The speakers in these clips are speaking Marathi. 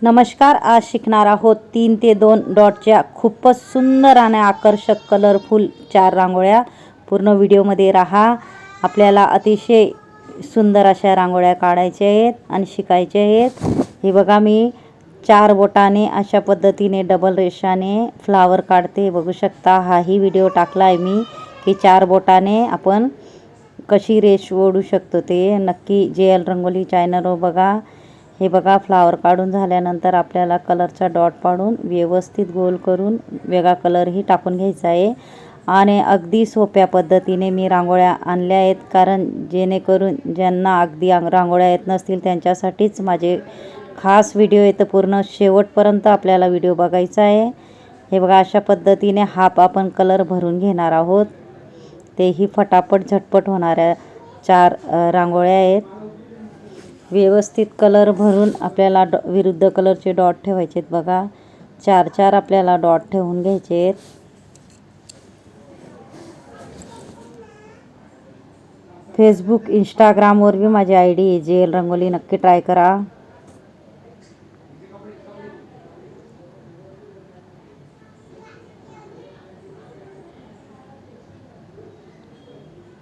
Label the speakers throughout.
Speaker 1: नमस्कार. आज शिकणार आहोत 3 ते 2 डॉटच्या खूपच सुंदर आणि आकर्षक कलरफुल 4 रांगोळ्या. पूर्ण व्हिडिओमध्ये राहा. आपल्याला अतिशय सुंदर अशा रांगोळ्या काढायच्या आहेत आणि शिकायच्या आहेत. हे बघा, मी 4 बोटाने अशा पद्धतीने डबल रेषाने फ्लावर काढते. बघू शकता. हाही व्हिडिओ टाकला आहे मी की 4 बोटाने आपण कशी रेष ओढू शकतो. ते नक्की JL रंगोली चॅनलवर बघा. हे बघा, फ्लावर काढून झाल्यानंतर आपल्याला कलरचा डॉट पाडून व्यवस्थित गोल करून वेगळा कलरही टाकून घ्यायचा आहे. आणि अगदी सोप्या पद्धतीने मी रांगोळ्या आणल्या आहेत, कारण जेणेकरून ज्यांना अगदी रांगोळ्या येत नसतील त्यांच्यासाठीच माझे खास व्हिडिओ आहे. तर पूर्ण शेवटपर्यंत आपल्याला व्हिडिओ बघायचा आहे. हे बघा, अशा पद्धतीने हाफ आपण कलर भरून घेणार आहोत. तेही फटाफट झटपट होणाऱ्या 4 रांगोळ्या आहेत. व्यवस्थित कलर भरून आपल्याला विरुद्ध कलरचे डॉट ठेवायचे आहेत. बघा, 4 आपल्याला डॉट ठेवून घ्यायचे आहेत. फेसबुक, इंस्टाग्रामवर बी माझी ID आहे JL रंगोली. नक्की ट्राय करा.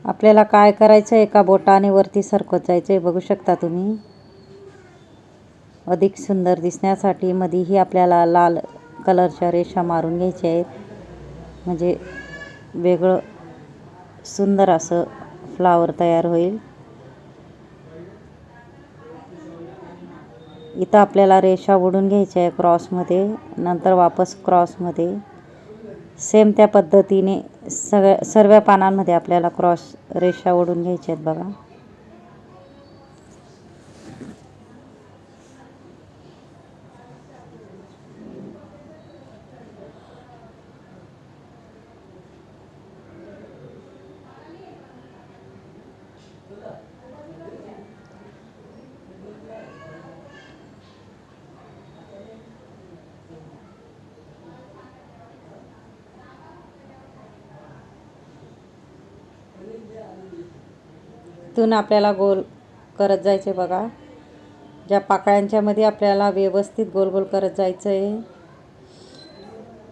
Speaker 1: आपल्याला काय करायचं, एका बोटाने वरती सरकत जायचं आहे. बघू शकता तुम्ही. अधिक सुंदर दिसण्यासाठी मध्येही आपल्याला लाल कलरच्या रेषा मारून घ्यायच्या आहेत, म्हणजे वेगळं सुंदर असं फ्लावर तयार होईल. इथं आपल्याला रेषा ओढून घ्यायच्या आहे क्रॉसमध्ये, नंतर वापस क्रॉसमध्ये. सेम त्या पद्धतीने सर्व पानांमध्ये आपल्याला क्रॉस रेषा ओढून घ्यायच्या आहेत. बघा, इथून आपल्याला गोल करत जायचे. बघा, ज्या पाकळ्यांच्या मध्ये आपल्याला व्यवस्थित गोल गोल करत जायचं आहे.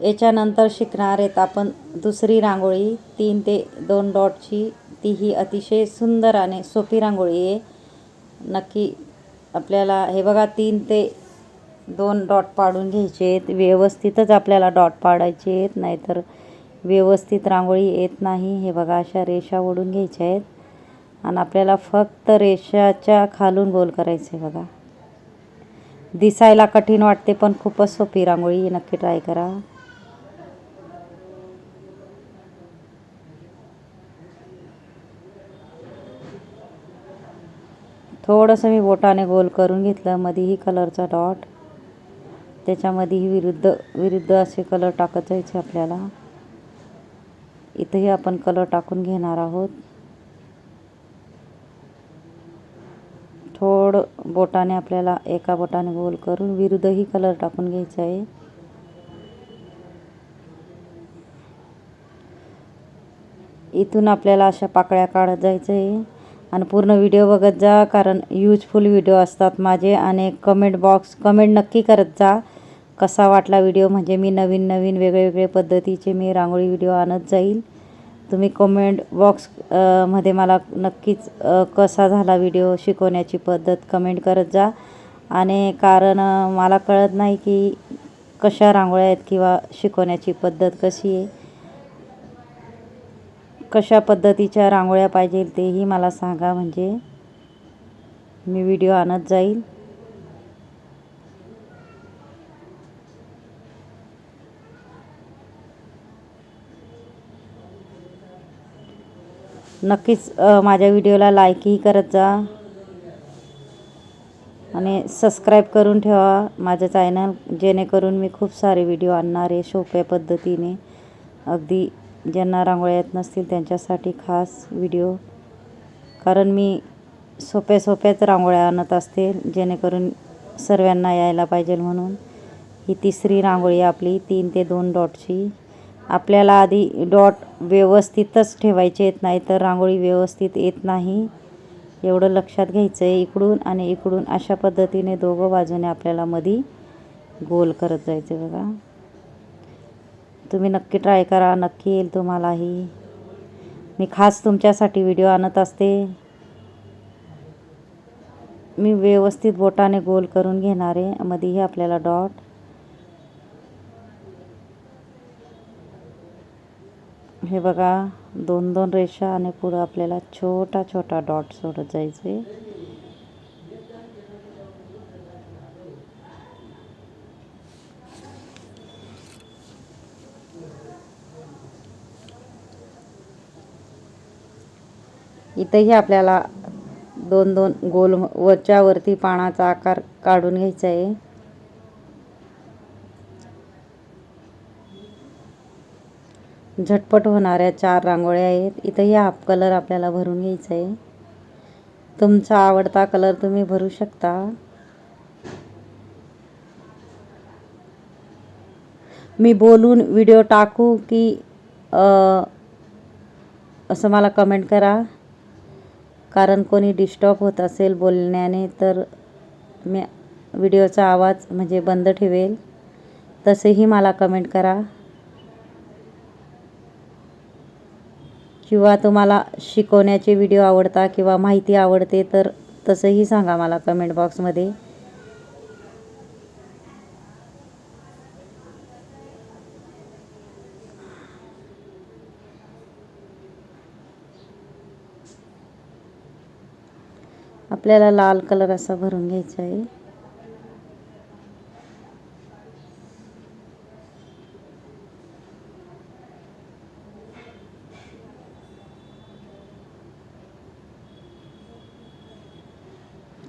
Speaker 1: याच्यानंतर शिकणार आहेत आपण दुसरी रांगोळी 3 ते 2 डॉटची. तीही अतिशय सुंदर आणि सोपी रांगोळी आहे. नक्की आपल्याला हे बघा, 3 ते 2 डॉट पाडून घ्यायचे आहेत. व्यवस्थितच आपल्याला डॉट पाडायचे आहेत, नाहीतर व्यवस्थित रांगोळी येत नाही. हे बघा, अशा रेषा ओढून घ्यायच्या आहेत आणि आपल्याला फक्त रेषाच्या खालून गोल करायचे. बघा, दिसायला कठीण वाटते पण खूपच सोपी रांगोळी. नक्की ट्राय करा. थोडंसं मी बोटाने गोल करून घेतलं. मध्येही कलरचा डॉट, त्याच्यामध्येही विरुद्ध असे कलर टाकत जायचे आपल्याला. इथंही आपण कलर टाकून घेणार आहोत. थोडं बोटाने आपल्याला एका बोटाने गोल करून विरुद्धही कलर टाकून घ्यायचा आहे. इथून आपल्याला अशा पाकळ्या काढत जायचं आहे. आणि पूर्ण व्हिडिओ बघत जा, कारण यूजफुल व्हिडिओ असतात माझे. आणि कमेंट नक्की करत जा कसा वाटला व्हिडिओ, म्हणजे मी नवीन वेगळे पद्धतीचे मी रांगोळी व्हिडिओ आणत जाईल. तुम्ही कमेंट बॉक्स मध्ये मला नक्कीच कसा झाला व्हिडिओ, शिकवण्याची पद्धत कमेंट करत जा. आणि कारण मला कळत नाही की कशा रांगोळ्या आहेत किंवा शिकवण्याची पद्धत कशी आहे, कशा पद्धतीच्या रांगोळ्या पाहिजे तेही मला सांगा, म्हणजे मी व्हिडिओ आणत जाईल. नक्कीच माझ्या व्हिडिओला लाईकही करत जा आणि सबस्क्राईब करून ठेवा माझं चॅनल, जेणेकरून मी खूप सारे व्हिडिओ आणणार आहे सोप्या पद्धतीने. अगदी ज्यांना रांगोळ्या येत नसतील त्यांच्यासाठी खास व्हिडिओ, कारण मी सोप्याच रांगोळ्या आणत असते, जेणेकरून सर्वांना यायला पाहिजे म्हणून. ही तिसरी रांगोळी आपली 3 ते 2 डॉटची. आपल्याला आधी डॉट व्यवस्थितच ठेवायचे आहेत, नाही तर रांगोळी व्यवस्थित येत नाही. एवढं लक्षात घ्यायचं आहे. इकडून आणि इकडून अशा पद्धतीने दोघं बाजूने आपल्याला मध्ये गोल करत जायचे बघा. तुम्ही नक्की ट्राय करा, नक्की येईल तुम्हालाही. मी खास तुमच्यासाठी व्हिडिओ आणत असते. मी व्यवस्थित बोटाने गोल करून घेणार आहे. मध्येही आपल्याला डॉट. हे बघा 2-2 रेषा आणि पुढे आपल्याला छोटा छोटा डॉट सोडत जायचे. इथेही आपल्याला 2-2 गोल वरच्या वरती पानाचा आकार काढून घ्यायचा आहे. झटपट होणाऱ्या 4 रांगोळ्या आहेत. इथेही हाफ कलर आपल्याला भरून घ्यायचा आहे. तुमचा आवडता कलर तुम्ही भरू शकता. मी बोलून व्हिडिओ टाकू की असं मला कमेंट करा. कारण कोणी डिस्टर्ब होत असेल बोलण्याने तर मी व्हिडिओचा आवाज म्हणजे बंद ठेवेल. तसेही मला कमेंट करा. किंवा तुम्हाला शिकवण्याचे व्हिडिओ आवडता किंवा माहिती आवडते तर तसंही सांगा मला कमेंट बॉक्समध्ये. आपल्याला लाल कलर असा भरून घ्यायचा आहे.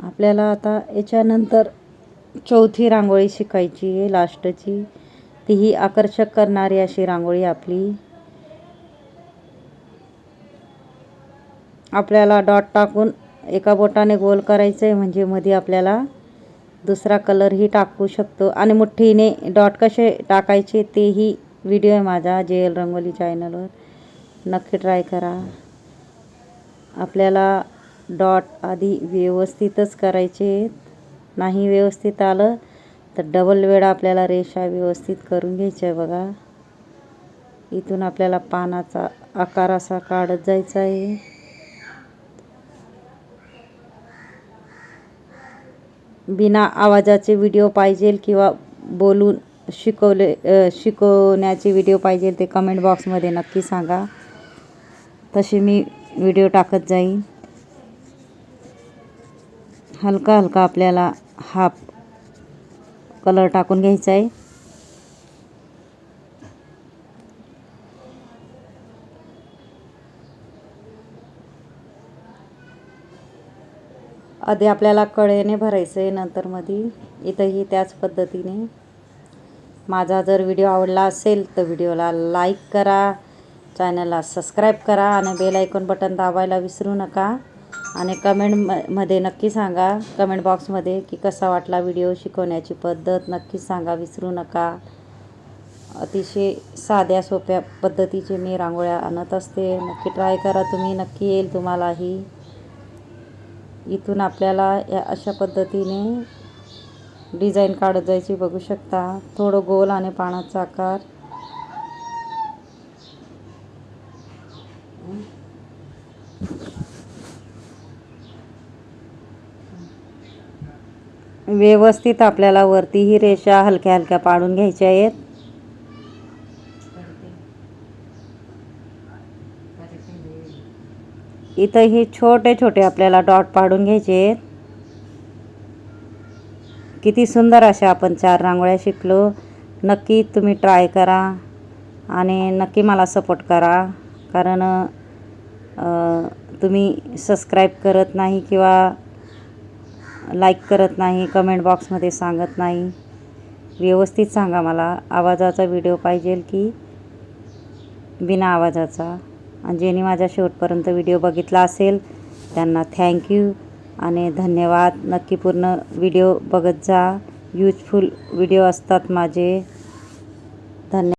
Speaker 1: आपल्याला आता याच्यानंतर चौथी रांगोळी शिकायची आहे, लास्टची. तीही आकर्षक करणारी अशी रांगोळी आपली. आपल्याला डॉट टाकून एका बोटाने गोल करायचं आहे, म्हणजे मध्ये आपल्याला दुसरा कलरही टाकू शकतो. आणि मुठ्ठीने डॉट कसे टाकायचे तेही व्हिडिओ आहे माझा JL रंगोली चॅनलवर, नक्की ट्राय करा. आपल्याला डॉट आधी व्यवस्थितच करायचे. नाही व्यवस्थित आलं तर डबल वेळा आपल्याला रेषा व्यवस्थित करून घ्यायच्या आहे बघा. इथून आपल्याला पानाचा आकार असा काढत जायचा आहे. बिना आवाजाचे व्हिडिओ पाहिजे किंवा बोलून शिकवण्याचे व्हिडिओ पाहिजे ते कमेंट बॉक्समध्ये नक्की सांगा. तसे मी व्हिडिओ टाकत जाईन. हलका हलका आपल्याला हाफ कलर टाकून घ्यायचा आहे. आधी आपल्याला कळेने भरायचं आहे, नंतर मध्ये. इथंही त्याच पद्धतीने. माझा जर व्हिडिओ आवडला असेल तर व्हिडिओला लाईक करा, चॅनलला सबस्क्राईब करा आणि बेल आयकॉन बटन दाबायला विसरू नका. आणि कमेंटमध्ये नक्की सांगा, कमेंट बॉक्समध्ये, की कसा वाटला व्हिडिओ. शिकवण्याची पद्धत नक्कीच सांगा, विसरू नका. अतिशय साध्या सोप्या पद्धतीचे मी रांगोळ्या आणत असते. नक्की ट्राय करा तुम्ही, नक्की येईल तुम्हालाही. इथून आपल्याला या अशा पद्धतीने डिझाईन काढत जायची, बघू शकता. थोडं गोल आणि पानाचा आकार. व्यवस्थित आपल्याला वरतीही रेषा हलक्या हलक्या पाडून घ्यायच्या आहेत. इथंही छोटे छोटे आपल्याला डॉट पाडून घ्यायचे आहेत. किती सुंदर अशा आपण 4 रांगोळ्या शिकलो. नक्की तुम्ही ट्राय करा आणि नक्की मला सपोर्ट करा. कारण तुम्ही सबस्क्राईब करत नाही किंवा लाईक करत नाही, कमेंट बॉक्समध्ये सांगत नाही. व्यवस्थित सांगा मला, आवाजाचा व्हिडिओ पाहिजे की बिना आवाजाचा. आणि ज्यांनी माझ्या शेवटपर्यंत व्हिडिओ बघितला असेल त्यांना थँक्यू आणि धन्यवाद. नक्की पूर्ण व्हिडिओ बघत जा. यूजफुल व्हिडिओ असतात माझे. धन्यवाद.